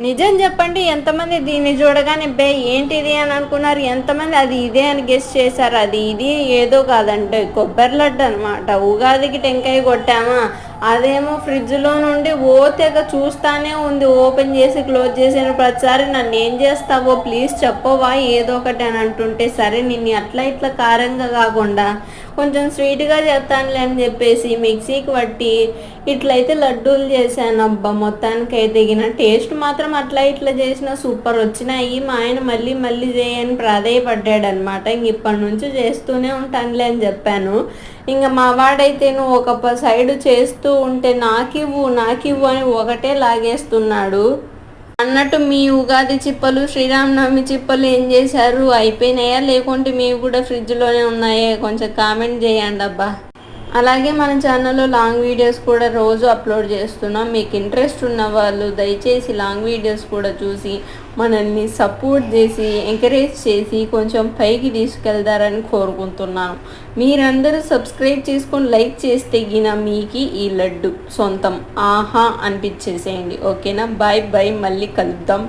నిజం చెప్పండి, ఎంతమంది దీన్ని చూడగానే బే ఏంటిది అని అనుకున్నారు? ఎంతమంది అది ఇదే అని గెస్ చేశారు? అది ఇది ఏదో కాదంటే కొబ్బరి లడ్డు అనమాట. ఉగాదికి టెంకాయ కొట్టామా, అదేమో ఫ్రిడ్జ్లో నుండి తెగ చూస్తానే ఉంది. ఓపెన్ చేసి క్లోజ్ చేసిన ప్రతిసారి నన్ను ఏం చేస్తావో ప్లీజ్ చెప్పవా ఏదో ఒకటి అని అంటుంటే, సరే నిన్ను అట్లా ఇట్లా కారంగా కాకుండా కొంచెం స్వీట్గా చేస్తానులే అని చెప్పేసి మిక్సీకి పట్టి ఇట్లయితే లడ్డూలు చేశాను. అబ్బా మొత్తానికి అయితే టేస్ట్ మాత్రం అట్లా ఇట్లా చేసిన సూపర్ వచ్చినాయి. మా ఆయన మళ్ళీ మళ్ళీ చేయని ప్రాధేయపడ్డాడు అనమాట. ఇంక ఇప్పటి నుంచి చేస్తూనే ఉంటానులే అని చెప్పాను. ఇంకా మా వాడైతే నువ్వు ఒక సైడు చేస్తూ ఉంటే నాకివ్వు నాకివ్వు అని ఒకటే లాగేస్తున్నాడు. అన్నట్టు మీ ఉగాది చిప్పలు, శ్రీరామనవమి చిప్పలు ఏం చేశారు? అయిపోయినాయా లేకుంటే మీవి కూడా ఫ్రిడ్జ్లోనే ఉన్నాయా? కొంచెం కామెంట్ చేయండి అబ్బా. అలాగే మన ఛానల్లో లాంగ్ వీడియోస్ కూడా రోజు అప్లోడ్ చేస్తున్నాం. మీకు ఇంట్రెస్ట్ ఉన్న వాళ్ళు దయచేసి లాంగ్ వీడియోస్ కూడా చూసి మనల్ని సపోర్ట్ చేసి ఎంకరేజ్ చేసి కొంచెం పైకి తీసుకెళ్తారని కోరుకుంటున్నాను. మీరందరూ సబ్స్క్రైబ్ చేసుకొని లైక్ చేస్తే మీకు ఈ లడ్డు సొంతం ఆహా అనిపించేసేయండి. ఓకేనా? బాయ్ బాయ్, మళ్ళీ కలుద్దాం.